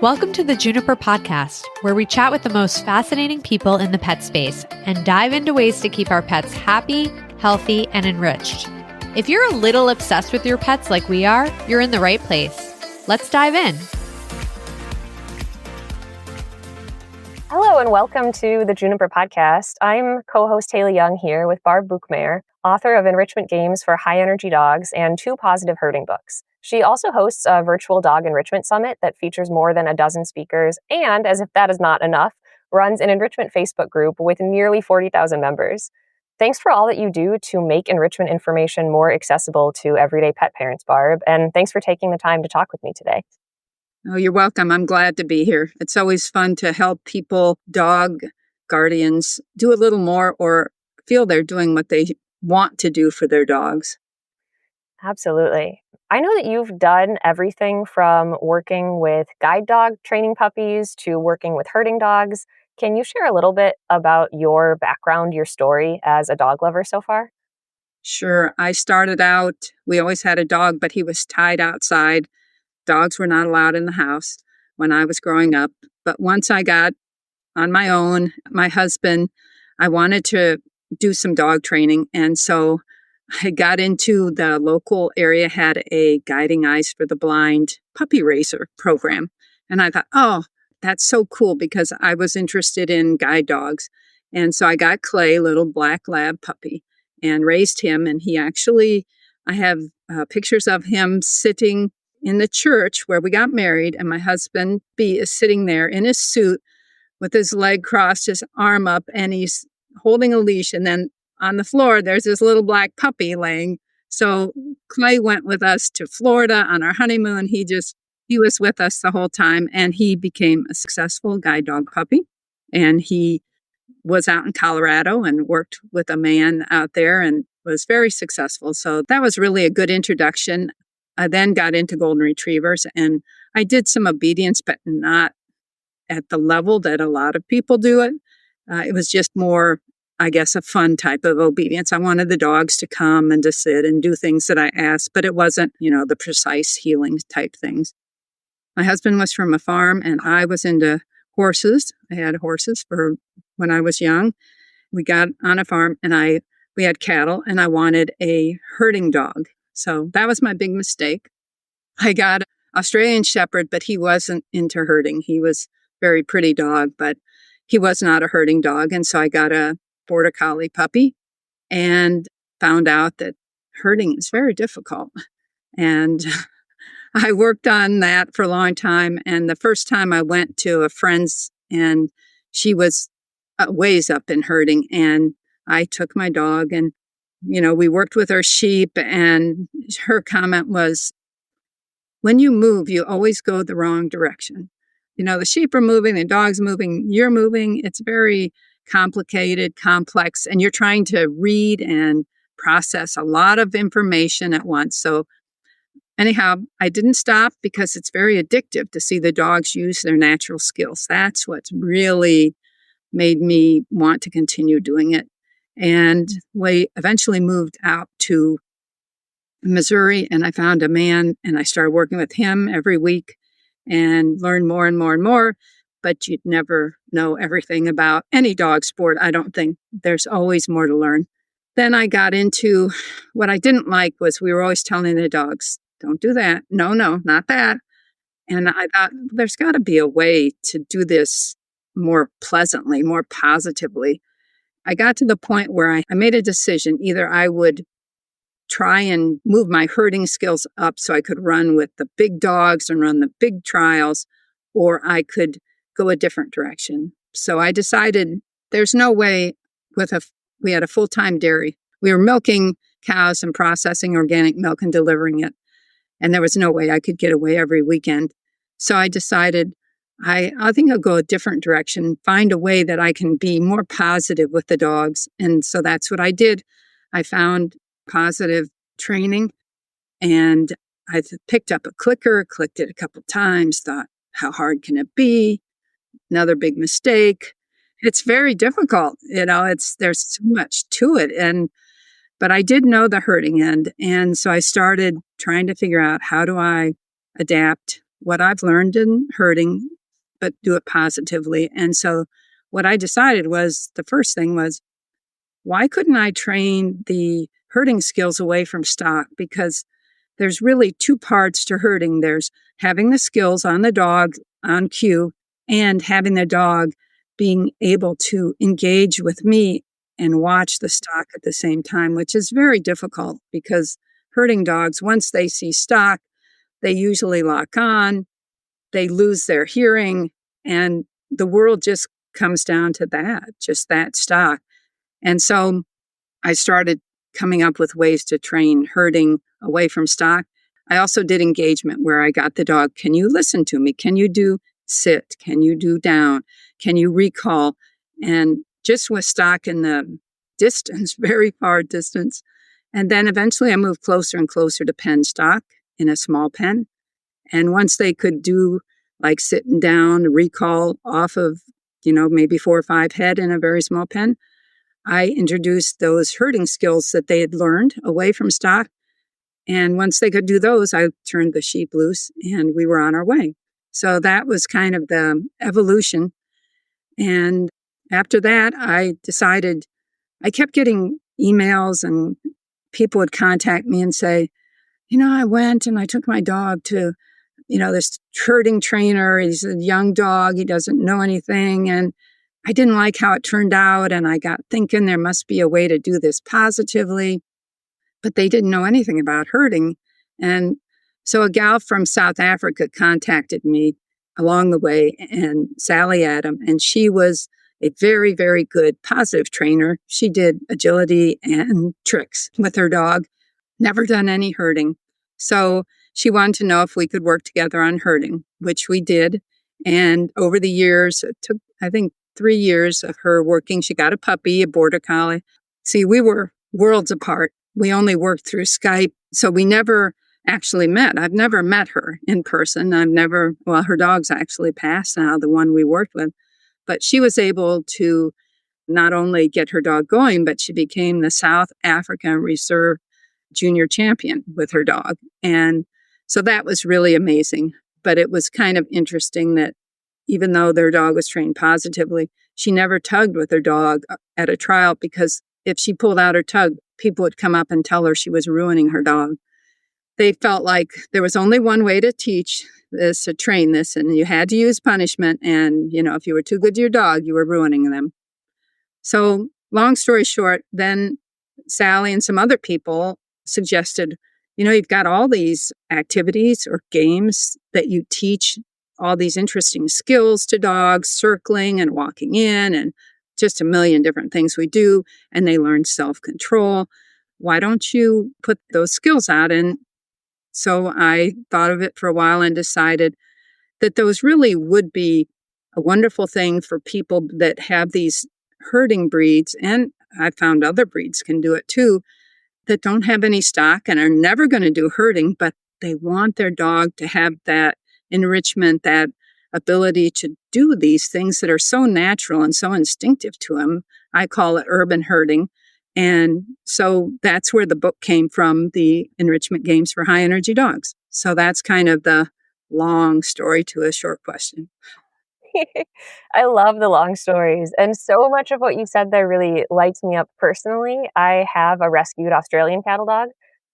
Welcome to the Juniper podcast, where we chat with the most fascinating people in the pet space and dive into ways to keep our pets happy, healthy, and enriched. If you're a little obsessed with your pets like we are, you're in the right place. Let's dive in. Hello and welcome to the Juniper podcast. I'm co-host Haley Young here with Barb Buchmayer, author of Enrichment games for high-energy dogs and 2 positive herding books. She also hosts a virtual dog enrichment summit that features more than a dozen speakers and, as if that is not enough, runs an enrichment Facebook group with nearly 40,000 members. Thanks for all that you do to make enrichment information more accessible to everyday pet parents, Barb, and thanks for taking the time to talk with me today. Oh, you're welcome. I'm glad to be here. It's always fun to help people, dog guardians, do a little more or feel they're doing what they want to do for their dogs. Absolutely. I know that you've done everything from working with guide dog training puppies to working with herding dogs. Can you share a little bit about your background, your story as a dog lover so far? Sure. I started out, we always had a dog, but he was tied outside. Dogs were not allowed in the house when I was growing up. But once I got on my own, my husband, I wanted to do some dog training. And so I got into the local area, had a Guiding Eyes for the Blind puppy raiser program. And I thought, oh, that's so cool because I was interested in guide dogs. And so I got Clay, little black lab puppy, and raised him. And he actually, I have pictures of him sitting in the church where we got married. And my husband, B, is sitting there in his suit with his leg crossed, his arm up, and he's holding a leash. And then on the floor, there's this little black puppy laying. So Clay went with us to Florida on our honeymoon. He was with us the whole time, and he became a successful guide dog puppy. And he was out in Colorado and worked with a man out there and was very successful. So that was really a good introduction. I then got into golden retrievers, and I did some obedience, but not at the level that a lot of people do it. It was just more, I guess, a fun type of obedience. I wanted the dogs to come and to sit and do things that I asked, but it wasn't, the precise healing type things. My husband was from a farm, and I was into horses. I had horses for when I was young. We got on a farm, and we had cattle, and I wanted a herding dog. So that was my big mistake. I got an Australian Shepherd, but he wasn't into herding. He was a very pretty dog, but he was not a herding dog. And so I got a Border Collie puppy and found out that herding is very difficult. And I worked on that for a long time. And the first time I went to a friend's, and she was ways up in herding, and I took my dog and we worked with our sheep, and her comment was, when you move, you always go the wrong direction. The sheep are moving, the dog's moving, you're moving. It's very complicated, complex, and you're trying to read and process a lot of information at once. So anyhow, I didn't stop because it's very addictive to see the dogs use their natural skills. That's what's really made me want to continue doing it. And we eventually moved out to Missouri, and I found a man, and I started working with him every week and learned more and more and more. But you'd never know everything about any dog sport, I don't think. There's always more to learn. Then I got into what I didn't like was we were always telling the dogs, don't do that. No, not that. And I thought, there's got to be a way to do this more pleasantly, more positively. I got to the point where I made a decision. Either I would try and move my herding skills up so I could run with the big dogs and run the big trials, or I could go a different direction. So I decided there's no way we had a full-time dairy. We were milking cows and processing organic milk and delivering it. And there was no way I could get away every weekend. So I decided I think I'll go a different direction, find a way that I can be more positive with the dogs. And so that's what I did. I found positive training, and I picked up a clicker, clicked it a couple times, thought, how hard can it be? Another big mistake. It's very difficult. There's so much to it. But I did know the herding end. And so I started trying to figure out, how do I adapt what I've learned in herding but do it positively. And so what I decided was, the first thing was, why couldn't I train the herding skills away from stock? Because there's really two parts to herding. There's having the skills on the dog on cue and having the dog being able to engage with me and watch the stock at the same time, which is very difficult because herding dogs, once they see stock, they usually lock on, they lose their hearing, and the world just comes down to that, just that stock. And so I started coming up with ways to train herding away from stock. I also did engagement where I got the dog, can you listen to me? Can you do sit? Can you do down? Can you recall? And just with stock in the distance, very far distance. And then eventually I moved closer and closer to pen stock in a small pen. And once they could do like sitting down, recall off of, maybe 4 or 5 head in a very small pen, I introduced those herding skills that they had learned away from stock. And once they could do those, I turned the sheep loose and we were on our way. So that was kind of the evolution. And after that, I decided, I kept getting emails and people would contact me and say, I went and I took my dog to, this herding trainer. He's a young dog. He doesn't know anything. And I didn't like how it turned out. And I got thinking there must be a way to do this positively. But they didn't know anything about herding. And so a gal from South Africa contacted me along the way, and Sally Adam, and she was a very, very good positive trainer. She did agility and tricks with her dog, never done any herding. So she wanted to know if we could work together on herding, which we did. And over the years, it took, I think, 3 years of her working. She got a puppy, a border collie. See, we were worlds apart. We only worked through Skype, so we never actually met. I've never met her in person. Her dog's actually passed now, the one we worked with. But she was able to not only get her dog going, but she became the South African Reserve Junior champion with her dog. And so that was really amazing. But it was kind of interesting that even though their dog was trained positively, she never tugged with her dog at a trial, because if she pulled out her tug, people would come up and tell her she was ruining her dog. They felt like there was only one way to teach this, to train this, and you had to use punishment. And, if you were too good to your dog, you were ruining them. So long story short, then Sally and some other people suggested, you've got all these activities or games that you teach all these interesting skills to dogs, circling and walking in, and just a million different things we do, and they learn self-control. Why don't you put those skills out? And so I thought of it for a while and decided that those really would be a wonderful thing for people that have these herding breeds, and I found other breeds can do it too, that don't have any stock and are never going to do herding, but they want their dog to have that enrichment, that ability to do these things that are so natural and so instinctive to them. I call it urban herding. And so that's where the book came from, the Enrichment Games for High Energy Dogs. So that's kind of the long story to a short question. I love the long stories. And so much of what you said there really lights me up personally. I have a rescued Australian cattle dog.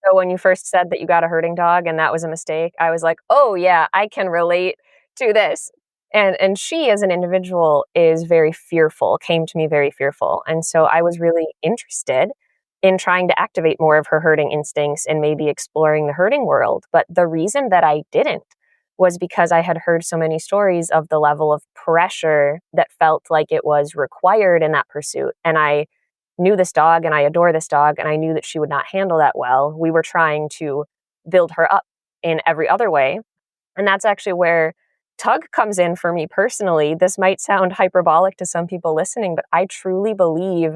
So when you first said that you got a herding dog and that was a mistake, I was like, oh yeah, I can relate to this. And she as an individual is very fearful, came to me very fearful. And so I was really interested in trying to activate more of her herding instincts and maybe exploring the herding world. But the reason that I didn't was because I had heard so many stories of the level of pressure that felt like it was required in that pursuit. And I knew this dog and I adore this dog, and I knew that she would not handle that well. We were trying to build her up in every other way. And that's actually where tug comes in for me personally. This might sound hyperbolic to some people listening, but I truly believe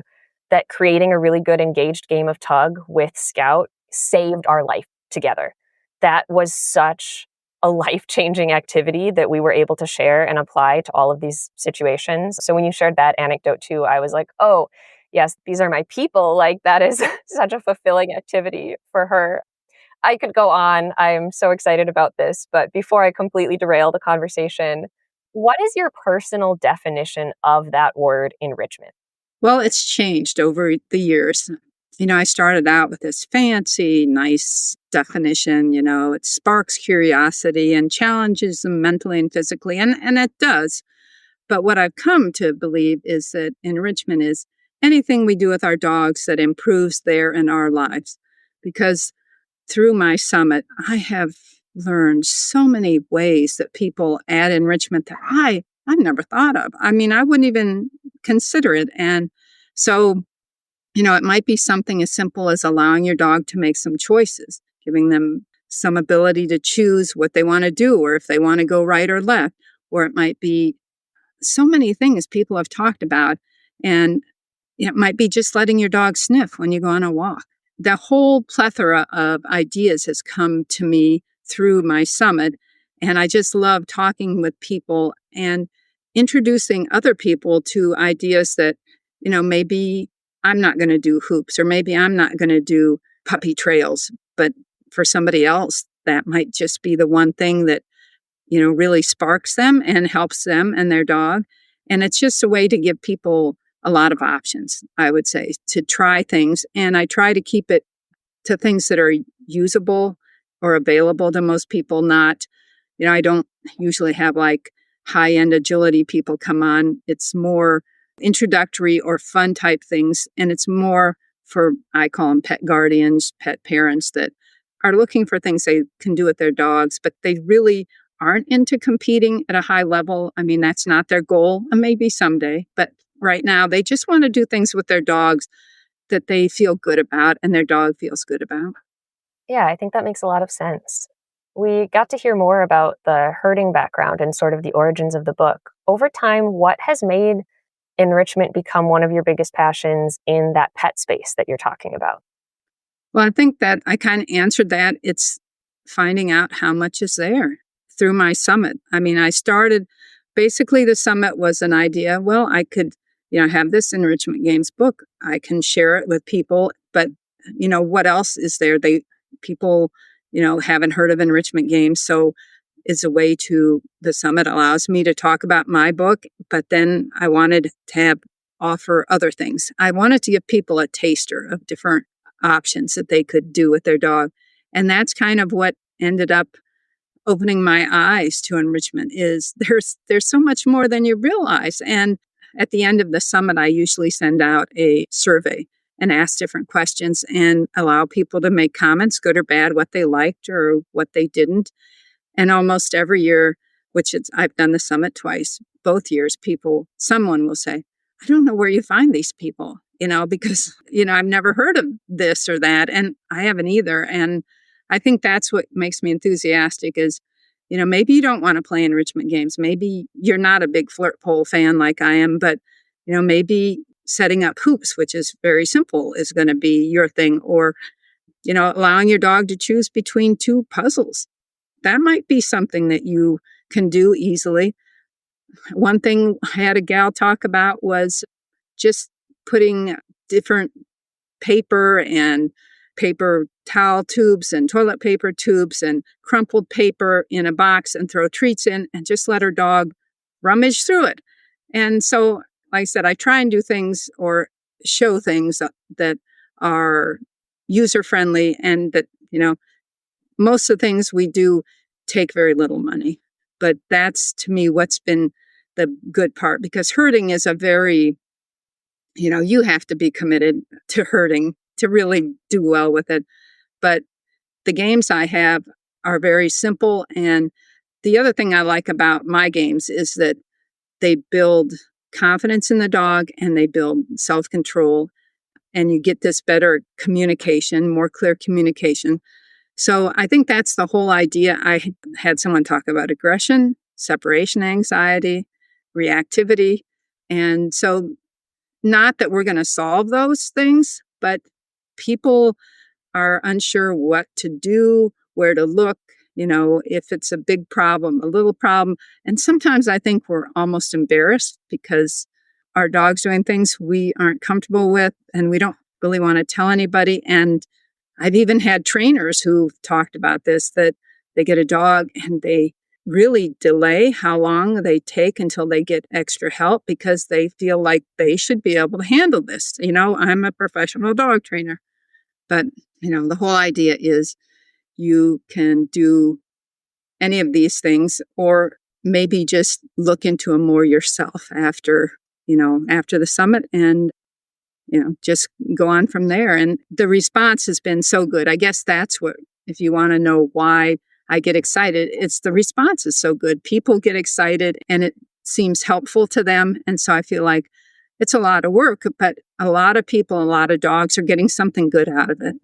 that creating a really good engaged game of tug with Scout saved our life together. That was such a life-changing activity that we were able to share and apply to all of these situations. So when you shared that anecdote too, I was like, oh, yes, these are my people. Like, that is such a fulfilling activity for her. I could go on. I'm so excited about this. But before I completely derail the conversation, What is your personal definition of that word enrichment? Well, it's changed over the years. I started out with this fancy, nice definition. It sparks curiosity and challenges them mentally and physically, and it does. But what I've come to believe is that enrichment is anything we do with our dogs that improves their and our lives. Because through my summit, I have learned so many ways that people add enrichment that I've never thought of. I mean, I wouldn't even consider it. And so, it might be something as simple as allowing your dog to make some choices, giving them some ability to choose what they want to do, or if they want to go right or left. Or it might be so many things people have talked about. And it might be just letting your dog sniff when you go on a walk. The whole plethora of ideas has come to me through my summit. And I just love talking with people and introducing other people to ideas that, maybe I'm not going to do hoops, or maybe I'm not going to do puppy trails. But for somebody else, that might just be the one thing that, really sparks them and helps them and their dog. And it's just a way to give people a lot of options, I would say, to try things. And I try to keep it to things that are usable or available to most people. Not, I don't usually have like high-end agility people come on. It's more introductory or fun type things. And it's more for, I call them pet guardians, pet parents that are looking for things they can do with their dogs, but they really aren't into competing at a high level. I mean, that's not their goal, and maybe someday, but right now they just want to do things with their dogs that they feel good about and their dog feels good about. Yeah, I think that makes a lot of sense. We got to hear more about the herding background and sort of the origins of the book. Over time, what has made enrichment become one of your biggest passions in that pet space that you're talking about? Well, I think that I kind of answered that. It's finding out how much is there through my summit. I mean, I started, basically the summit was an idea. Well, I could, have this enrichment games book. I can share it with people, but what else is there? People, haven't heard of enrichment games. So it's a way the summit allows me to talk about my book, but then I wanted to offer other things. I wanted to give people a taster of different options that they could do with their dog. And that's kind of what ended up opening my eyes to enrichment. Is there's so much more than you realize. And at the end of the summit, I usually send out a survey and ask different questions and allow people to make comments, good or bad, what they liked or what they didn't. And almost every year, I've done the summit twice, both years, someone will say, I don't know where you find these people, because, I've never heard of this or that, and I haven't either. And I think that's what makes me enthusiastic is, maybe you don't want to play enrichment games. Maybe you're not a big flirt pole fan like I am, but, maybe setting up hoops, which is very simple, is going to be your thing. Or, allowing your dog to choose between two puzzles. That might be something that you can do easily. One thing I had a gal talk about was just putting different paper towel tubes and toilet paper tubes and crumpled paper in a box and throw treats in and just let her dog rummage through it. And so, like I said, I try and do things or show things that are user-friendly and that, most of the things we do take very little money. But that's, to me, what's been the good part, because herding is a very, you have to be committed to herding to really do well with it. But the games I have are very simple. And the other thing I like about my games is that they build confidence in the dog and they build self-control. And you get this better communication, more clear communication. So I think that's the whole idea. I had someone talk about aggression, separation anxiety, reactivity. And so not that we're going to solve those things, but people are unsure what to do, where to look, if it's a big problem, a little problem. And sometimes I think we're almost embarrassed because our dog's doing things we aren't comfortable with and we don't really want to tell anybody. And I've even had trainers who talked about this, that they get a dog and they really delay how long they take until they get extra help because they feel like they should be able to handle this. I'm a professional dog trainer, but, the whole idea is you can do any of these things or maybe just look into them more yourself after the summit and, just go on from there. And the response has been so good. I guess that's what, if you want to know why I get excited, it's the response is so good. People get excited and it seems helpful to them. And so I feel like it's a lot of work, but a lot of people, a lot of dogs are getting something good out of it.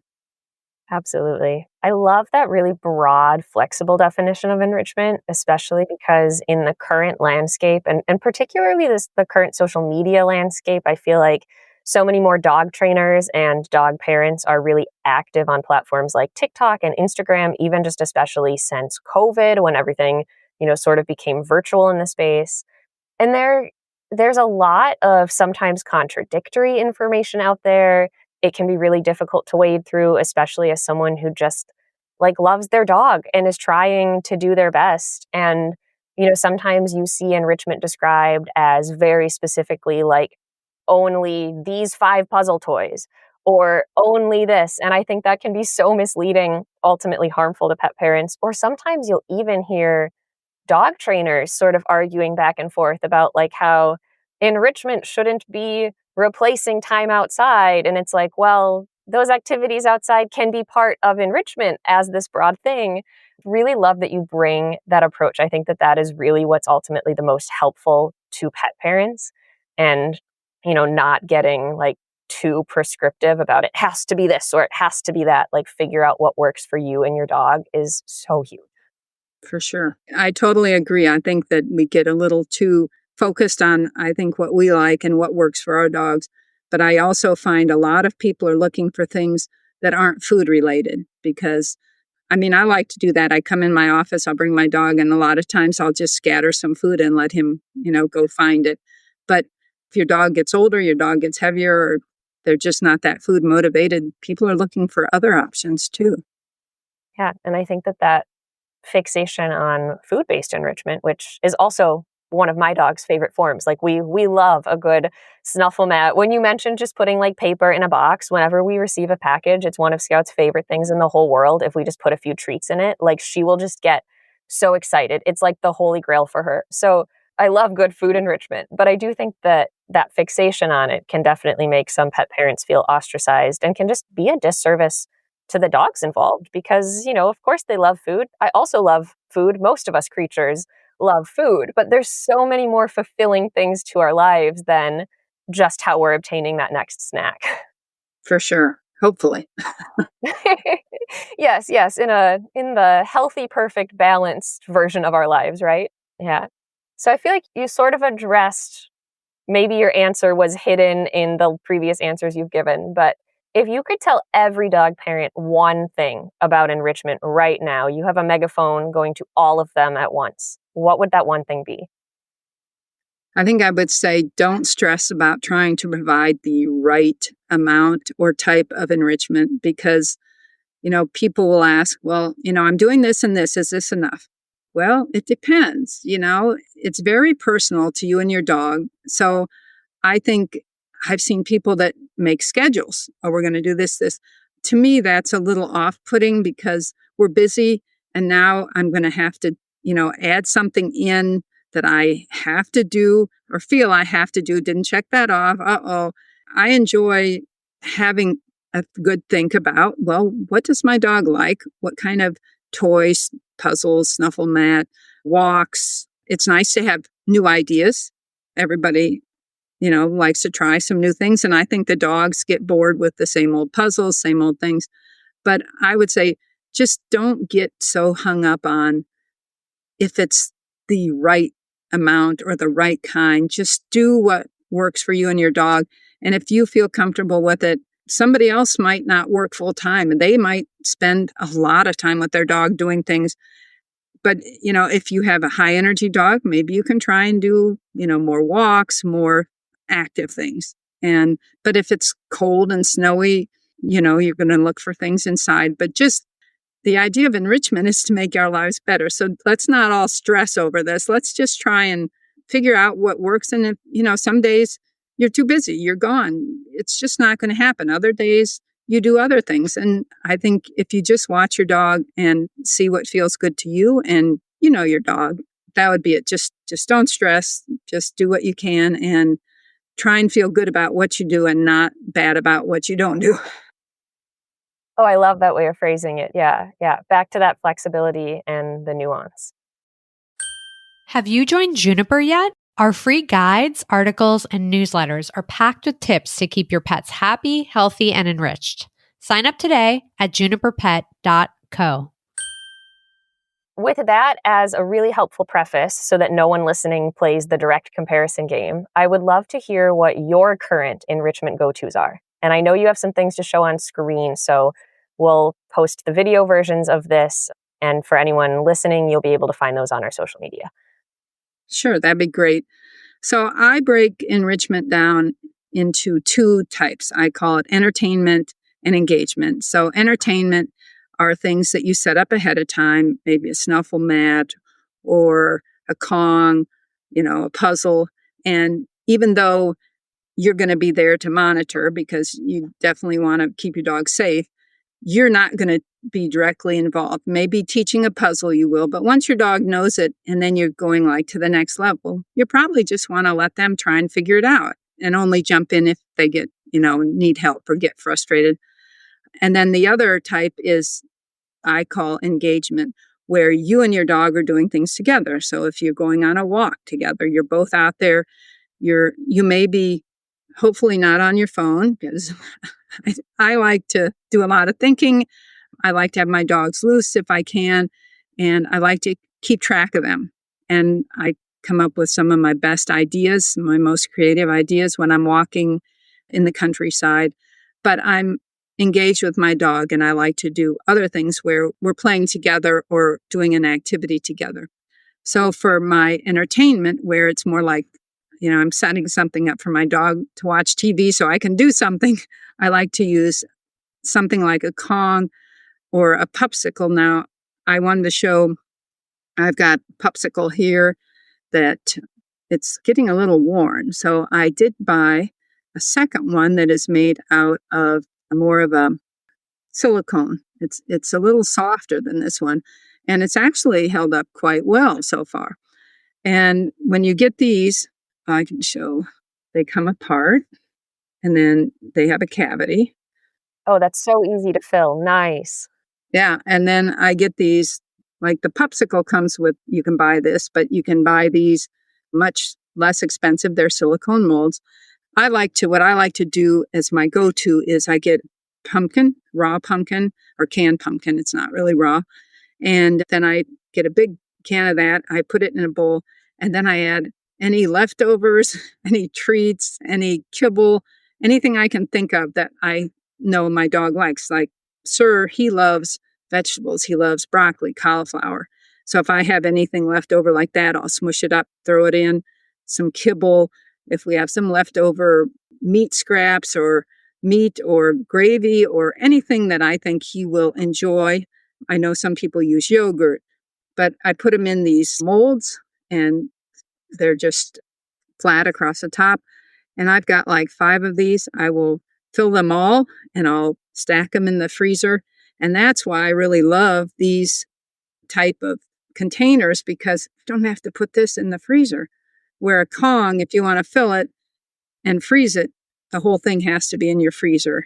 Absolutely. I love that really broad, flexible definition of enrichment, especially because in the current landscape and particularly the current social media landscape, I feel like so many more dog trainers and dog parents are really active on platforms like TikTok and Instagram, even just especially since COVID, when everything, sort of became virtual in the space. And there's a lot of sometimes contradictory information out there. It can be really difficult to wade through, especially as someone who just loves their dog and is trying to do their best. And, sometimes you see enrichment described as very specifically only these 5 puzzle toys or only this. And I think that can be so misleading, ultimately harmful to pet parents. Or sometimes you'll even hear dog trainers sort of arguing back and forth about how enrichment shouldn't be replacing time outside. And it's well, those activities outside can be part of enrichment as this broad thing. Really love that you bring that approach. I think that is really what's ultimately the most helpful to pet parents, and, not getting too prescriptive about it has to be this or it has to be that. Figure out what works for you and your dog is so huge. For sure. I totally agree. I think that we get a little too focused on, I think, what we like and what works for our dogs. But I also find a lot of people are looking for things that aren't food related because, I like to do that. I come in my office, I'll bring my dog, and a lot of times I'll just scatter some food and let him, go find it. But if your dog gets older, your dog gets heavier, or they're just not that food motivated, people are looking for other options too. Yeah. And I think that fixation on food-based enrichment, which is also one of my dog's favorite forms. We love a good snuffle mat. When you mentioned just putting paper in a box, whenever we receive a package, it's one of Scout's favorite things in the whole world. If we just put a few treats in it, she will just get so excited. It's the holy grail for her. So I love good food enrichment, but I do think that fixation on it can definitely make some pet parents feel ostracized and can just be a disservice to the dogs involved because, of course they love food. I also love food. Most of us creatures love food, but there's so many more fulfilling things to our lives than just how we're obtaining that next snack. For sure. Hopefully. Yes. In the healthy, perfect, balanced version of our lives, right? Yeah. So I feel like you sort of addressed, maybe your answer was hidden in the previous answers you've given, but if you could tell every dog parent one thing about enrichment right now, you have a megaphone going to all of them at once, what would that one thing be? I think I would say don't stress about trying to provide the right amount or type of enrichment because, people will ask, well, I'm doing this and this. Is this enough? Well, it depends. It's very personal to you and your dog. So I think I've seen people that make schedules. Oh, we're going to do this. To me, that's a little off-putting because we're busy and now I'm going to have to, add something in that I have to do or feel I have to do. Didn't check that off. Uh-oh. I enjoy having a good think about, well, what does my dog like? What kind of toys, puzzles, snuffle mat, walks? It's nice to have new ideas. Everybody likes to try some new things. And I think the dogs get bored with the same old puzzles, same old things. But I would say just don't get so hung up on if it's the right amount or the right kind. Just do what works for you and your dog. And if you feel comfortable with it, somebody else might not work full time and they might spend a lot of time with their dog doing things. But, if you have a high energy dog, maybe you can try and do, more walks, more active things. But if it's cold and snowy, you're going to look for things inside, but just the idea of enrichment is to make our lives better. So let's not all stress over this. Let's just try and figure out what works. And if, some days you're too busy, you're gone. It's just not going to happen. Other days you do other things. And I think if you just watch your dog and see what feels good to you and your dog, that would be it. Just don't stress. Just do what you can and try and feel good about what you do and not bad about what you don't do. Oh, I love that way of phrasing it. Yeah. Back to that flexibility and the nuance. Have you joined Juniper yet? Our free guides, articles, and newsletters are packed with tips to keep your pets happy, healthy, and enriched. Sign up today at juniperpet.co. With that as a really helpful preface so that no one listening plays the direct comparison game, I would love to hear what your current enrichment go-tos are. And I know you have some things to show on screen, so we'll post the video versions of this. And for anyone listening, you'll be able to find those on our social media. Sure, that'd be great. So I break enrichment down into two types. I call it entertainment and engagement. So entertainment are things that you set up ahead of time, maybe a snuffle mat or a Kong, a puzzle. And even though you're going to be there to monitor because you definitely want to keep your dog safe, you're not going to be directly involved. Maybe teaching a puzzle you will, but once your dog knows it and then you're going to the next level, you probably just want to let them try and figure it out and only jump in if they get, need help or get frustrated. And then the other type is I call engagement, where you and your dog are doing things together. So if you're going on a walk together, you're both out there, you may be hopefully not on your phone because I like to do a lot of thinking. I like to have my dogs loose if I can, and I like to keep track of them. And I come up with some of my best ideas, my most creative ideas when I'm walking in the countryside. But I'm engaged with my dog, and I like to do other things where we're playing together or doing an activity together. So for my entertainment, where it's more like, I'm setting something up for my dog to watch TV so I can do something, I like to use something like a Kong or a Pupsicle. Now, I wanted to show, I've got Pupsicle here that it's getting a little worn. So I did buy a second one that is made out of more of a silicone. It's a little softer than this one, and it's actually held up quite well so far. And when you get these, I can show they come apart and then they have a cavity. Oh, that's so easy to fill. Nice. Yeah. And then I get these, like the Pupsicle comes with, you can buy this, but you can buy these much less expensive. They're silicone molds. What I like to do as my go-to is I get pumpkin, raw pumpkin or canned pumpkin. It's not really raw. And then I get a big can of that. I put it in a bowl and then I add any leftovers, any treats, any kibble, anything I can think of that I know my dog likes. Like, Sir, he loves vegetables. He loves broccoli, cauliflower. So if I have anything left over like that, I'll smush it up, throw it in, some kibble. If we have some leftover meat scraps or meat or gravy or anything that I think he will enjoy. I know some people use yogurt, but I put them in these molds and they're just flat across the top. And I've got like 5 of these. I will fill them all and I'll stack them in the freezer. And that's why I really love these type of containers, because you don't have to put this in the freezer. Where a Kong, if you want to fill it and freeze it, the whole thing has to be in your freezer.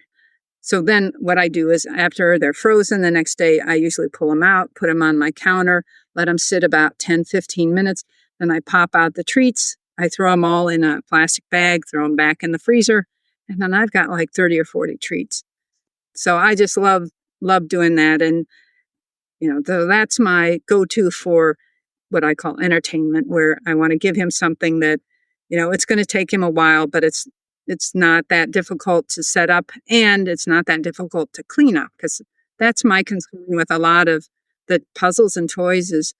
So then what I do is after they're frozen the next day, I usually pull them out, put them on my counter, let them sit about 10, 15 minutes. Then I pop out the treats. I throw them all in a plastic bag, throw them back in the freezer. And then I've got like 30 or 40 treats. So I just love doing that. And, that's my go-to for what I call entertainment, where I want to give him something that, it's going to take him a while, but it's not that difficult to set up and it's not that difficult to clean up, because that's my concern with a lot of the puzzles and toys is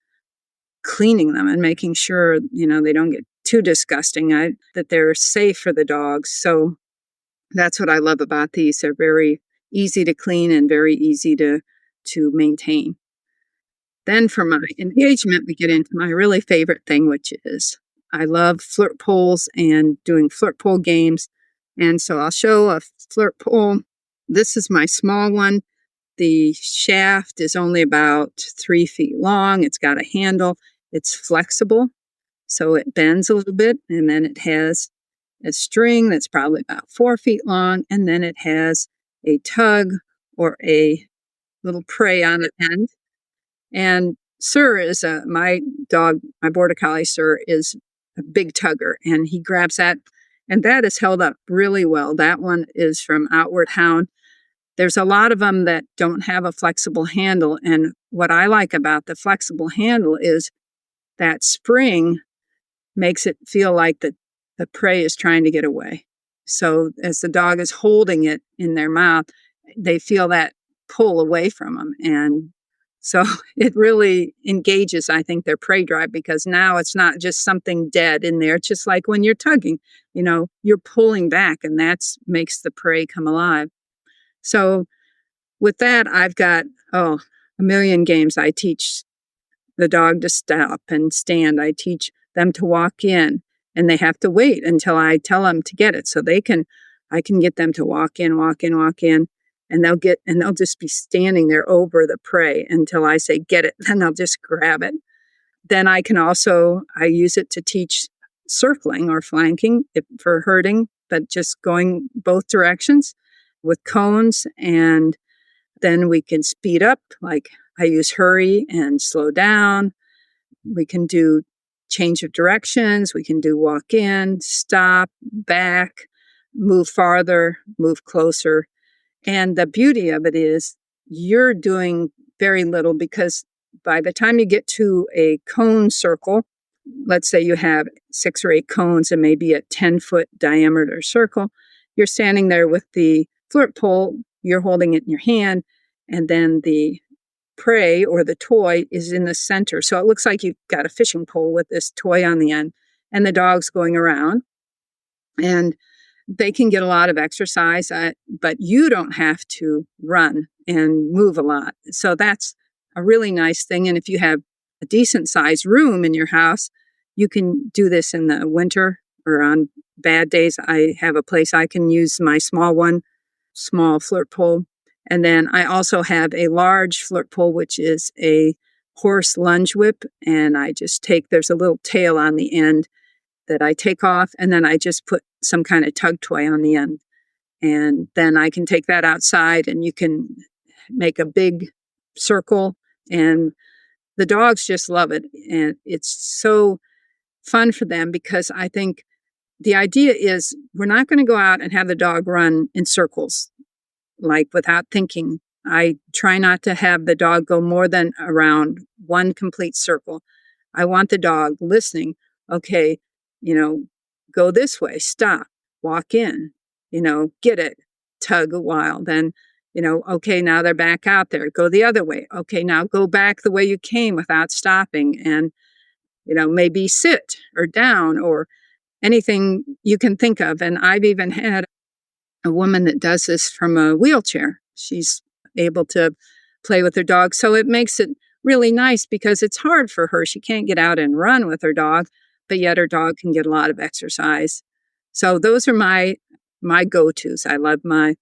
cleaning them and making sure, they don't get too disgusting, that they're safe for the dogs. So that's what I love about these. They're very easy to clean and very easy to to maintain. Then for my engagement, we get into my really favorite thing, which is I love flirt poles and doing flirt pole games. And so I'll show a flirt pole. This is my small one. The shaft is only about 3 feet long. It's got a handle. It's flexible, so it bends a little bit. And then it has a string that's probably about 4 feet long. And then it has a tug or a little prey on the end. And Sir is my dog, my border collie Sir is a big tugger, and he grabs that, and that is held up really well. That one is from Outward Hound. There's a lot of them that don't have a flexible handle, and what I like about the flexible handle is that spring makes it feel like the prey is trying to get away. So as the dog is holding it in their mouth, they feel that pull away from them, and so it really engages, I think, their prey drive, because now it's not just something dead in there. It's just like when you're tugging, you're pulling back, and that makes the prey come alive. So with that, I've got, a million games. I teach the dog to stop and stand. I teach them to walk in, and they have to wait until I tell them to get it. So I can get them to walk in, and they'll just be standing there over the prey until I say, get it. Then they'll just grab it. Then I use it to teach circling or flanking for herding, but just going both directions with cones. And then we can speed up, like I use hurry and slow down. We can do change of directions. We can do walk in, stop, back, move farther, move closer. And the beauty of it is you're doing very little, because by the time you get to a cone circle, let's say you have 6 or 8 cones and maybe a 10-foot diameter circle, you're standing there with the flirt pole, you're holding it in your hand, and then the prey or the toy is in the center. So it looks like you've got a fishing pole with this toy on the end, and the dog's going around. And they can get a lot of exercise, but you don't have to run and move a lot. So that's a really nice thing. And if you have a decent sized room in your house, you can do this in the winter or on bad days. I have a place I can use my small flirt pole. And then I also have a large flirt pole, which is a horse lunge whip. And there's a little tail on the end that I take off, and then I just put some kind of tug toy on the end. And then I can take that outside, and you can make a big circle, and the dogs just love it. And it's so fun for them, because I think the idea is we're not going to go out and have the dog run in circles, like without thinking. I try not to have the dog go more than around one complete circle. I want the dog listening. Okay, go this way, stop, walk in, get it, tug a while. Then, okay, now they're back out there, go the other way. Okay, now go back the way you came without stopping, and, maybe sit or down or anything you can think of. And I've even had a woman that does this from a wheelchair. She's able to play with her dog. So it makes it really nice, because it's hard for her. She can't get out and run with her dog, but yet her dog can get a lot of exercise. So those are my go-tos. I love my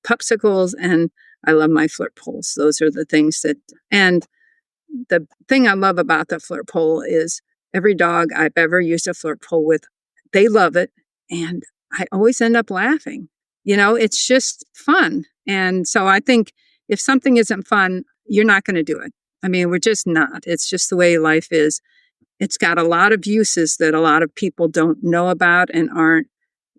popsicles and I love my flirt poles. Those are the things and the thing I love about the flirt pole is every dog I've ever used a flirt pole with, they love it. And I always end up laughing. It's just fun. And so I think if something isn't fun, you're not going to do it. I mean, we're just not. It's just the way life is. It's got a lot of uses that a lot of people don't know about and aren't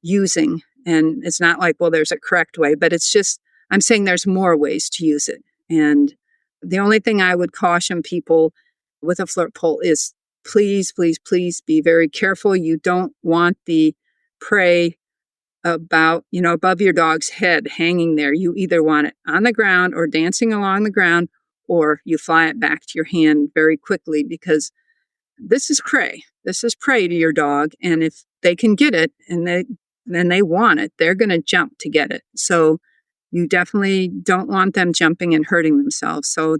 using. And it's not like, well, there's a correct way, but it's just, I'm saying there's more ways to use it. And the only thing I would caution people with a flirt pole is please, please, please be very careful. You don't want the prey above your dog's head hanging there. You either want it on the ground or dancing along the ground, or you fly it back to your hand very quickly, because this is prey. This is prey to your dog. And if they can get it and they want it, they're going to jump to get it. So You definitely don't want them jumping and hurting themselves. So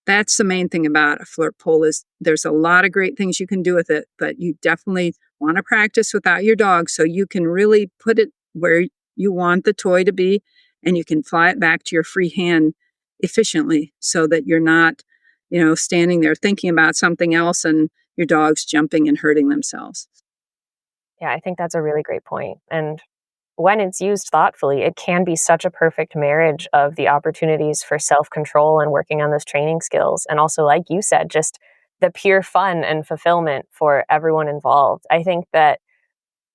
that's the main thing about a flirt pole is there's a lot of great things you can do with it, but you definitely want to practice without your dog so you can really put it where you want the toy to be and you can fly it back to your free hand efficiently so that you're not, standing there thinking about something else and your dog's jumping and hurting themselves. Yeah, I think that's a really great point. And when it's used thoughtfully, it can be such a perfect marriage of the opportunities for self-control and working on those training skills. And also, like you said, just the pure fun and fulfillment for everyone involved. I think that,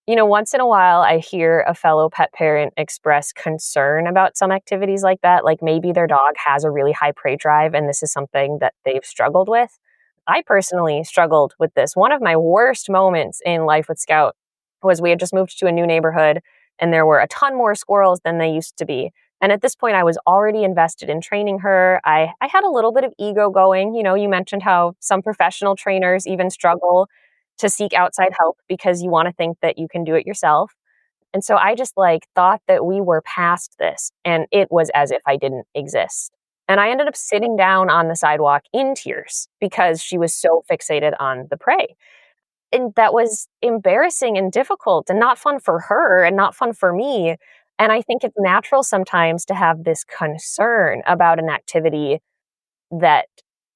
once in a while, I hear a fellow pet parent express concern about some activities like that. Like maybe their dog has a really high prey drive and this is something that they've struggled with. I personally struggled with this. One of my worst moments in life with Scout was we had just moved to a new neighborhood and there were a ton more squirrels than they used to be. And at this point, I was already invested in training her. I had a little bit of ego going. You mentioned how some professional trainers even struggle to seek outside help because you want to think that you can do it yourself. And so I just thought that we were past this and it was as if I didn't exist. And I ended up sitting down on the sidewalk in tears because she was so fixated on the prey. And that was embarrassing and difficult and not fun for her and not fun for me. And I think it's natural sometimes to have this concern about an activity that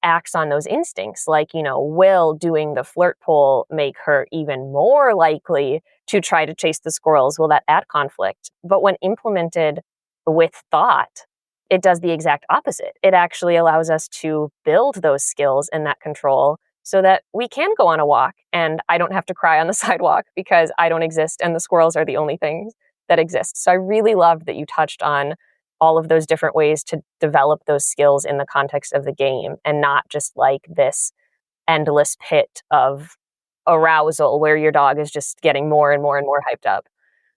acts on those instincts. Will doing the flirt pole make her even more likely to try to chase the squirrels? Will that add conflict? But when implemented with thought, it does the exact opposite. It actually allows us to build those skills and that control so that we can go on a walk and I don't have to cry on the sidewalk because I don't exist and the squirrels are the only things that exist. So I really loved that you touched on all of those different ways to develop those skills in the context of the game and not just this endless pit of arousal where your dog is just getting more and more and more hyped up.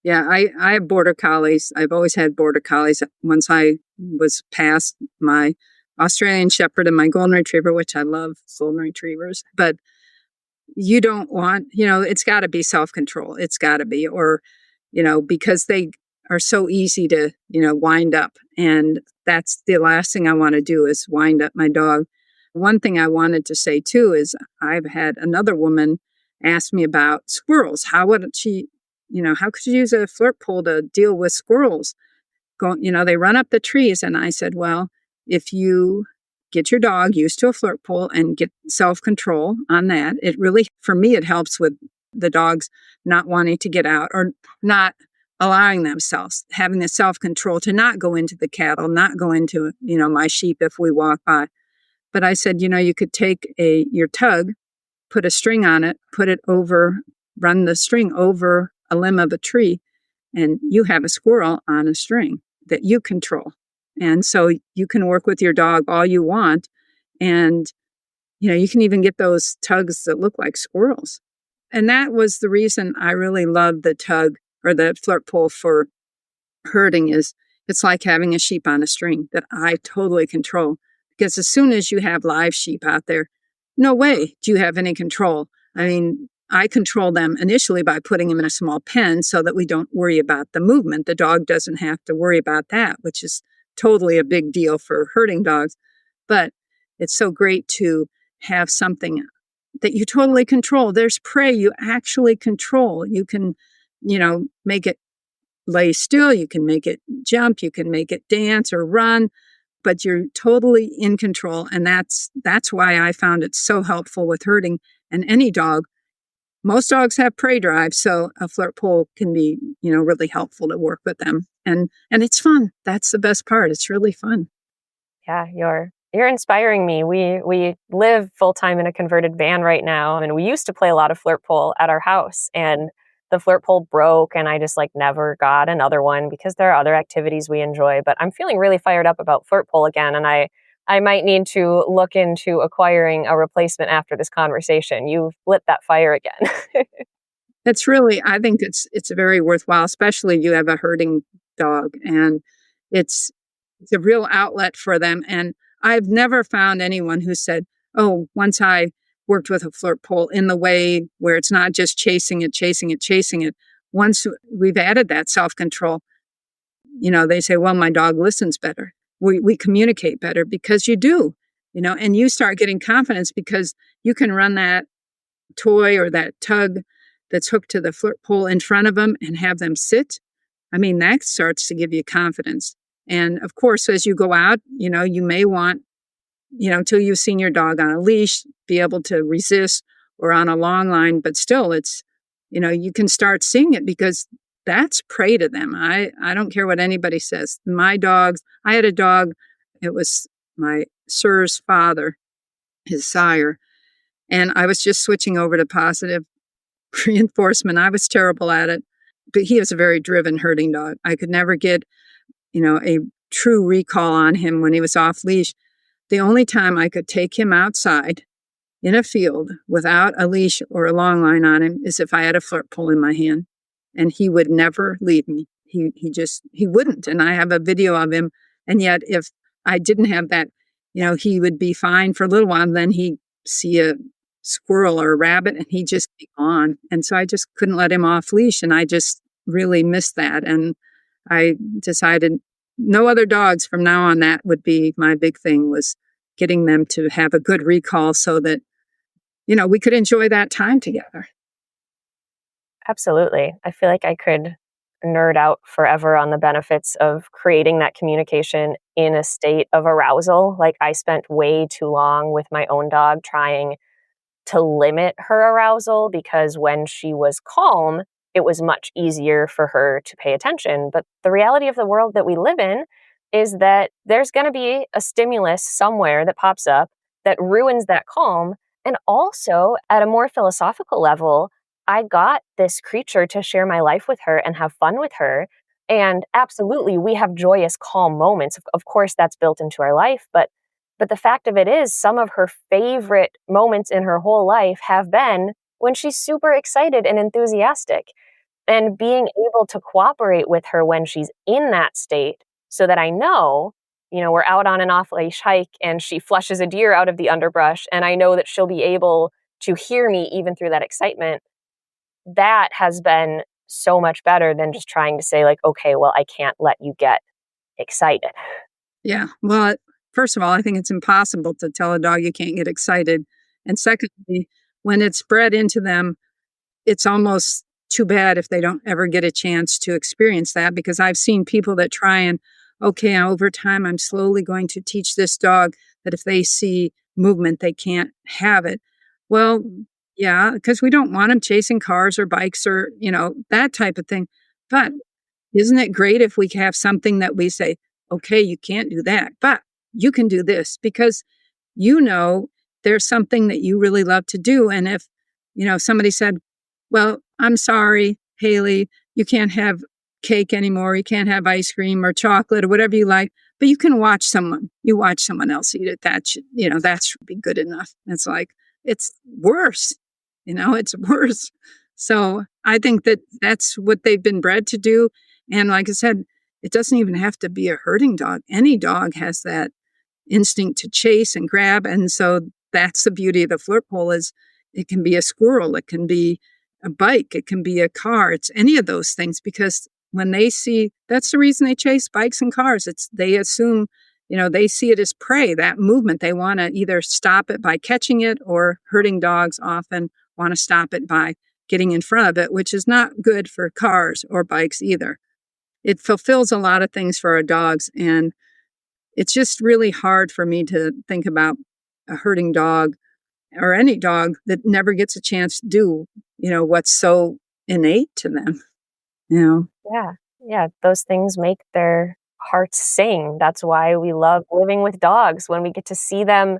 Yeah, I have border collies. I've always had border collies. Once I was past my Australian Shepherd and my Golden Retriever, which I love Golden Retrievers, but you don't want, it's got to be self-control. It's got to be, or, because they are so easy to, wind up. And that's the last thing I want to do is wind up my dog. One thing I wanted to say too is I've had another woman ask me about squirrels. How would she, how could you use a flirt pole to deal with squirrels? They run up the trees. And I said, well, if you get your dog used to a flirt pole and get self-control on that, it really, for me, it helps with the dogs not wanting to get out or not allowing themselves, having the self-control to not go into the cattle, not go into, my sheep if we walk by. But I said, you could take your tug, put a string on it, run the string over a limb of a tree, and you have a squirrel on a string that you control. And so you can work with your dog all you want. And, you can even get those tugs that look like squirrels. And that was the reason I really loved the tug or the flirt pole for herding is it's like having a sheep on a string that I totally control. Because as soon as you have live sheep out there, no way do you have any control. I mean, I control them initially by putting them in a small pen so that we don't worry about the movement. The dog doesn't have to worry about that, which is totally a big deal for herding dogs. But it's so great to have something that you totally control. There's prey you actually control. You can, make it lay still. You can make it jump. You can make it dance or run, but you're totally in control. And that's why I found it so helpful with herding. And any dog, most dogs have prey drive, so a flirt pole can be, really helpful to work with them. And it's fun. That's the best part. It's really fun. Yeah, you're inspiring me. We live full-time in a converted van right now, and we used to play a lot of flirt pole at our house, and the flirt pole broke, and I just never got another one because there are other activities we enjoy. But I'm feeling really fired up about flirt pole again, and I might need to look into acquiring a replacement after this conversation. You've lit that fire again. It's really, I think it's very worthwhile, especially you have a herding dog, and it's a real outlet for them. And I've never found anyone who said, oh, once I worked with a flirt pole in the way where it's not just chasing it. Once we've added that self-control, they say, well, my dog listens better. We communicate better because you do, and you start getting confidence because you can run that toy or that tug that's hooked to the flirt pole in front of them and have them sit. I mean, that starts to give you confidence. And of course, as you go out, you may want, till you've seen your dog on a leash, be able to resist or on a long line, but still it's, you can start seeing it because that's prey to them. I don't care what anybody says. My dogs, I had a dog, it was my sir's father, his sire, and I was just switching over to positive reinforcement. I was terrible at it, but he was a very driven herding dog. I could never get, a true recall on him when he was off leash. The only time I could take him outside in a field without a leash or a long line on him is if I had a flirt pole in my hand, and he would never leave me. He wouldn't. And I have a video of him. And yet if I didn't have that, he would be fine for a little while. And then he'd see a squirrel or a rabbit and he'd just be gone. And so I just couldn't let him off leash. And I just really missed that. And I decided no other dogs from now on. That would be my big thing, was getting them to have a good recall so that, we could enjoy that time together. Absolutely. I feel like I could nerd out forever on the benefits of creating that communication in a state of arousal. Like, I spent way too long with my own dog trying to limit her arousal because when she was calm, it was much easier for her to pay attention. But the reality of the world that we live in is that there's going to be a stimulus somewhere that pops up that ruins that calm. And also, at a more philosophical level, I got this creature to share my life with her and have fun with her. And absolutely, we have joyous, calm moments. Of course, that's built into our life. But the fact of it is, some of her favorite moments in her whole life have been when she's super excited and enthusiastic. And being able to cooperate with her when she's in that state, so that I know, we're out on an off-leash hike and she flushes a deer out of the underbrush, and I know that she'll be able to hear me even through that excitement. That has been so much better than just trying to say, like, okay, well, I can't let you get excited. Yeah. Well, first of all, I think it's impossible to tell a dog you can't get excited. And secondly, when it's bred into them, it's almost too bad if they don't ever get a chance to experience that, because I've seen people that try and, okay, over time, I'm slowly going to teach this dog that if they see movement, they can't have it. Well, yeah, because we don't want them chasing cars or bikes or, that type of thing. But isn't it great if we have something that we say, okay, you can't do that, but you can do this, because there's something that you really love to do. And if, somebody said, well, I'm sorry, Haley, you can't have cake anymore. You can't have ice cream or chocolate or whatever you like, but you can watch someone else eat it. That should be good enough. It's like, it's worse. It's worse. So I think that that's what they've been bred to do. And like I said, it doesn't even have to be a herding dog. Any dog has that instinct to chase and grab. And so that's the beauty of the flirt pole, is it can be a squirrel, it can be a bike, it can be a car. It's any of those things, because when they see, that's the reason they chase bikes and cars. They assume, they see it as prey, that movement. They want to either stop it by catching it, or herding dogs often want to stop it by getting in front of it, which is not good for cars or bikes either. It fulfills a lot of things for our dogs. And it's just really hard for me to think about a herding dog or any dog that never gets a chance to do, what's so innate to them. Yeah. Those things make their hearts sing. That's why we love living with dogs, when we get to see them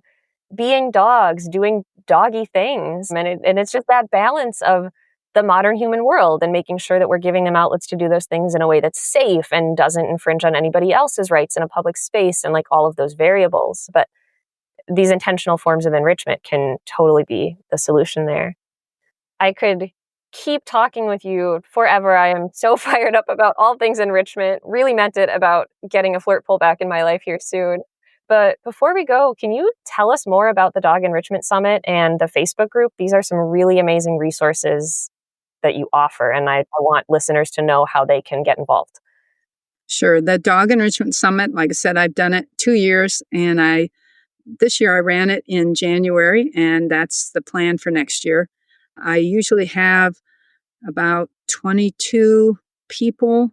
being dogs, doing doggy things. And it's just that balance of the modern human world and making sure that we're giving them outlets to do those things in a way that's safe and doesn't infringe on anybody else's rights in a public space, and like all of those variables. But these intentional forms of enrichment can totally be the solution there. I could keep talking with you forever. I am so fired up about all things enrichment. Really meant it about getting a flirt pole back in my life here soon. But before we go, can you tell us more about the Dog Enrichment Summit and the Facebook group? These are some really amazing resources that you offer, and I want listeners to know how they can get involved. Sure. The Dog Enrichment Summit, like I said, I've done it 2 years, and this year I ran it in January, and that's the plan for next year. I usually have about 22 people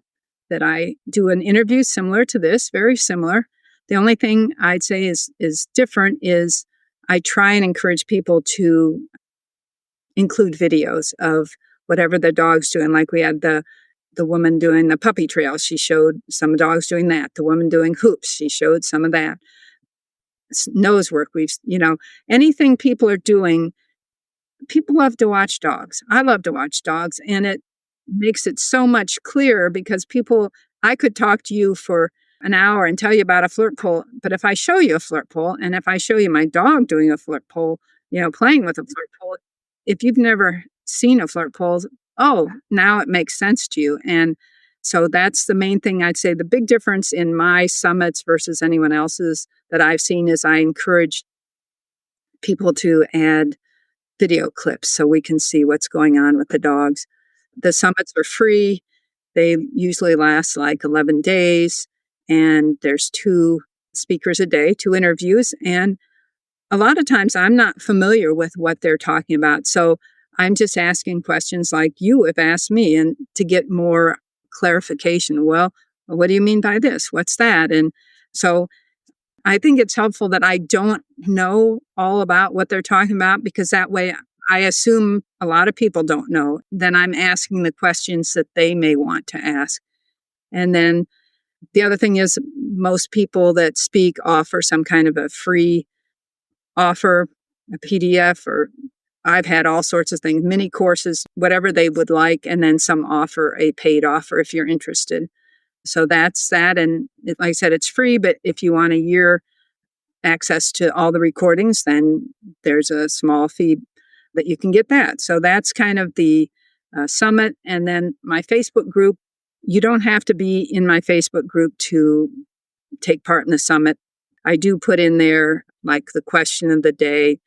that I do an interview similar to this, very similar. The only thing I'd say is different is I try and encourage people to include videos of whatever the dog's doing. Like we had the woman doing the puppy trail. She showed some dogs doing that. The woman doing hoops. She showed some of that. Nose work. Anything people are doing. People love to watch dogs. I love to watch dogs, and it makes it so much clearer because I could talk to you for an hour and tell you about a flirt pole, but if I show you a flirt pole, and if I show you my dog doing a flirt pole, playing with a flirt pole, if you've never seen a flirt pole, now it makes sense to you. And so that's the main thing I'd say. The big difference in my summits versus anyone else's that I've seen is I encourage people to add video clips so we can see what's going on with the dogs. The summits are free. They usually last like 11 days, and there's 2 speakers a day, 2 interviews. And a lot of times I'm not familiar with what they're talking about. So I'm just asking questions like you have asked me, and to get more clarification. Well, what do you mean by this? What's that? And so I think it's helpful that I don't know all about what they're talking about, because that way I assume a lot of people don't know. Then I'm asking the questions that they may want to ask. And then the other thing is most people that speak offer some kind of a free offer, a PDF, or I've had all sorts of things, mini courses, whatever they would like. And then some offer a paid offer if you're interested. So that's that. And like I said, it's free, but if you want a year access to all the recordings, then there's a small fee that you can get that. So that's kind of the summit. And then my Facebook group, you don't have to be in my Facebook group to take part in the summit. I do put in there like the question of the day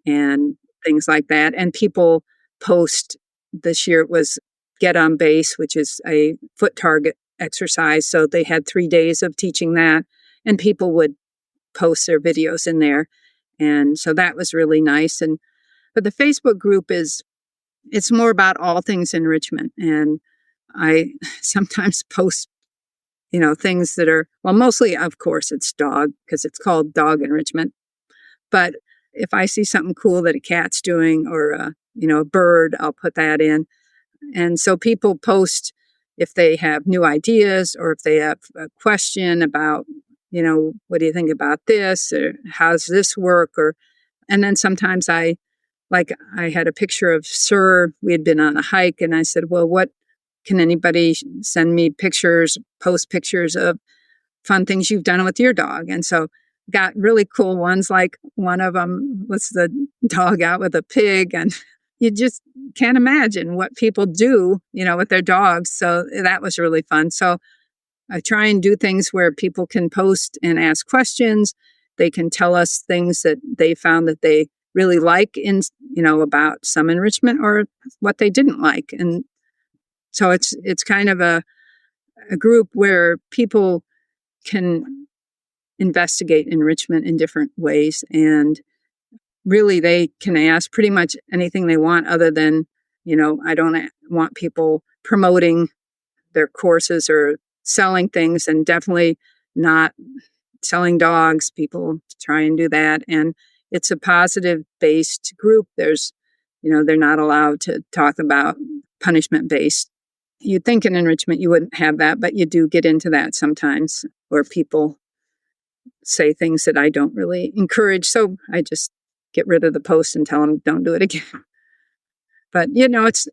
and things like that. And people post, this year it was Get on Base, which is a foot target exercise. So they had 3 days of teaching that, and people would post their videos in there. And so that was really nice. But the Facebook group it's more about all things enrichment. And I sometimes post, things that are, well, mostly, of course, it's dog, because it's called Dog Enrichment. But if I see something cool that a cat's doing, or a bird, I'll put that in. And so people post if they have new ideas, or if they have a question about, what do you think about this, or how's this work? And then sometimes I had a picture of Sir. We had been on a hike, and I said, well, what can anybody send me post pictures of fun things you've done with your dog? And so got really cool ones. Like one of them was the dog out with a pig, and you just can't imagine what people do, with their dogs. So that was really fun. So I try and do things where people can post and ask questions. They can tell us things that they found that they really like in, about some enrichment, or what they didn't like. And so it's kind of a group where people can investigate enrichment in different ways. And really, they can ask pretty much anything they want, other than, I don't want people promoting their courses or selling things, and definitely not selling dogs. People try and do that. And it's a positive-based group. There's, they're not allowed to talk about punishment-based. You'd think in enrichment you wouldn't have that, but you do get into that sometimes, where people say things that I don't really encourage. So I just get rid of the post and tell them don't do it again. But,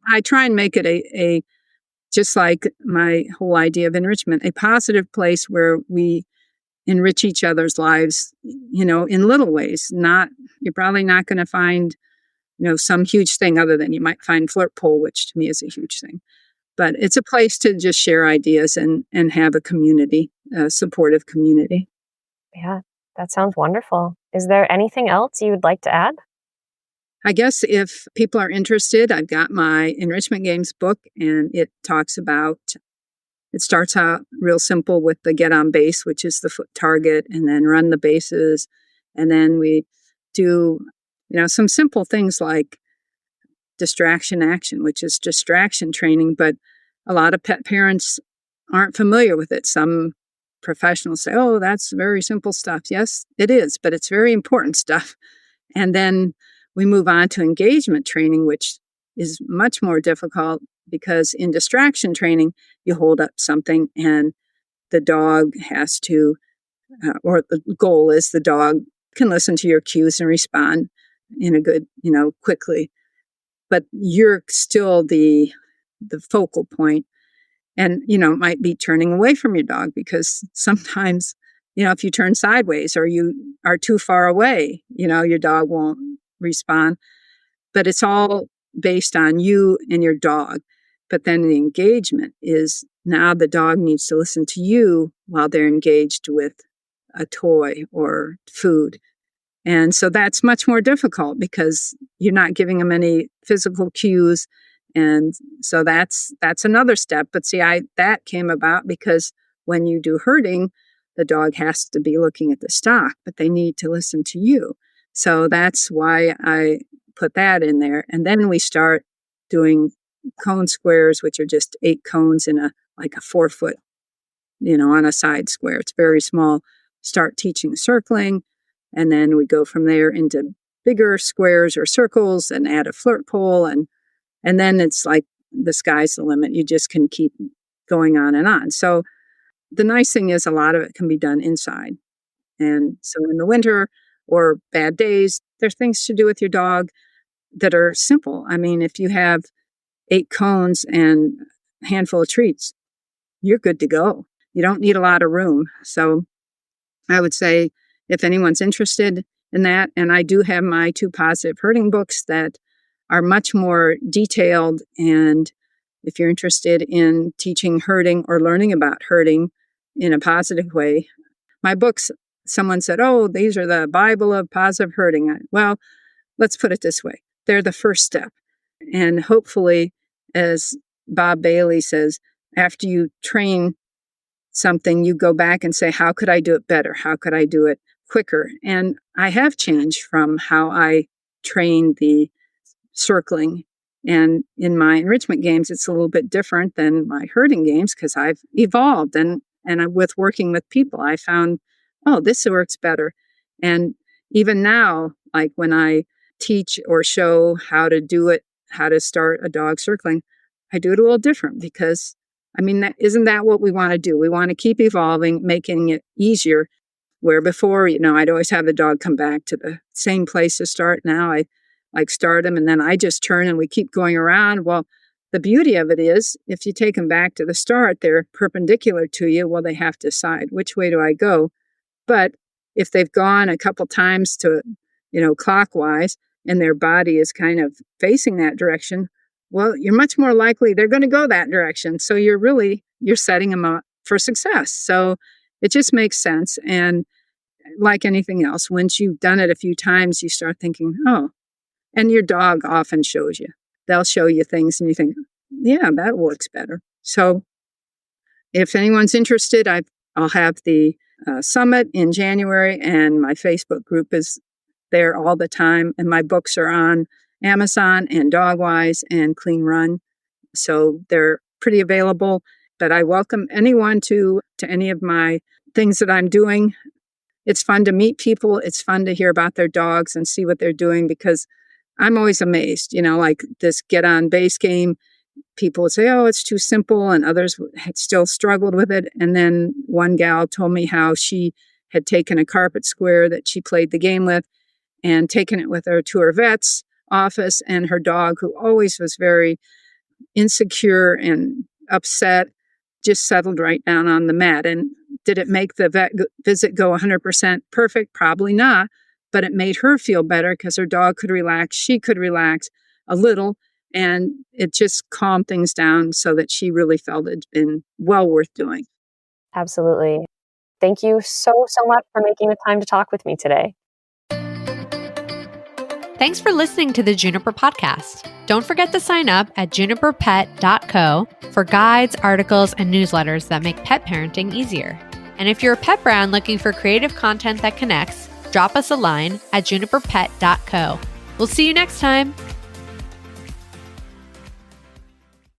I try and make it a just like my whole idea of enrichment, a positive place where we enrich each other's lives, in little ways. You're probably not going to find, some huge thing, other than you might find flirt pole, which to me is a huge thing. But it's a place to just share ideas and have a community, a supportive community. Yeah, that sounds wonderful. Is there anything else you would like to add? I guess if people are interested, I've got my Enrichment Games book, and it talks about it starts out real simple with the get on base, which is the foot target, and then run the bases. And then we do, some simple things like distraction action, which is distraction training, but a lot of pet parents aren't familiar with it. Some professionals say, oh, that's very simple stuff. Yes, it is, but it's very important stuff. And then we move on to engagement training, which is much more difficult because in distraction training, you hold up something and the dog has to, or the goal is the dog can listen to your cues and respond in a good, quickly. But you're still the focal point. And, it might be turning away from your dog because sometimes, if you turn sideways or you are too far away, your dog won't respond. But it's all based on you and your dog. But then the engagement is now the dog needs to listen to you while they're engaged with a toy or food. And so that's much more difficult because you're not giving them any physical cues. And so that's another step. But see, that came about because when you do herding, the dog has to be looking at the stock, but they need to listen to you. So that's why I put that in there. And then we start doing cone squares, which are just 8 cones in a 4-foot, on a side square. It's very small. Start teaching circling. And then we go from there into bigger squares or circles and add a flirt pole. And then it's like the sky's the limit. You just can keep going on and on. So the nice thing is a lot of it can be done inside. And so in the winter or bad days, there's things to do with your dog that are simple. I mean, if you have 8 cones and a handful of treats, you're good to go. You don't need a lot of room. So I would say if anyone's interested in that, and I do have my 2 positive herding books that are much more detailed. And if you're interested in teaching herding or learning about herding in a positive way, my books, someone said, oh, these are the Bible of positive herding. Well, let's put it this way. They're the first step. And hopefully, as Bob Bailey says, after you train something, you go back and say, how could I do it better? How could I do it quicker? And I have changed from how I train the circling. And in my enrichment games, it's a little bit different than my herding games because I've evolved. And with working with people, I found, oh, this works better. And even now, like when I teach or show how to do it, how to start a dog circling, I do it a little different because, isn't that what we want to do? We want to keep evolving, making it easier. Where before, I'd always have the dog come back to the same place to start. Now I start them and then I just turn and we keep going around. Well, the beauty of it is if you take them back to the start, they're perpendicular to you. Well, they have to decide which way do I go? But if they've gone a couple times to, clockwise and their body is kind of facing that direction, well, you're much more likely they're going to go that direction. So you're setting them up for success. So it just makes sense. And like anything else, once you've done it a few times, you start thinking, oh, and your dog often shows you. They'll show you things and you think, yeah, that works better. So if anyone's interested, I'll have the summit in January and my Facebook group is there all the time. And my books are on Amazon and Dogwise and Clean Run. So they're pretty available. But I welcome anyone to any of my things that I'm doing. It's fun to meet people. It's fun to hear about their dogs and see what they're doing because I'm always amazed, like this get on base game. People would say, oh, it's too simple. And others had still struggled with it. And then one gal told me how she had taken a carpet square that she played the game with and taken it with her to her vet's office. And her dog, who always was very insecure and upset, just settled right down on the mat. And did it make the vet visit go 100% perfect? Probably not. But it made her feel better because her dog could relax. She could relax a little. And it just calmed things down so that she really felt it'd been well worth doing. Absolutely. Thank you so much for making the time to talk with me today. Thanks for listening to the Juniper podcast. Don't forget to sign up at juniperpet.co for guides, articles, and newsletters that make pet parenting easier. And if you're a pet brand looking for creative content that connects, drop us a line at juniperpet.co. We'll see you next time.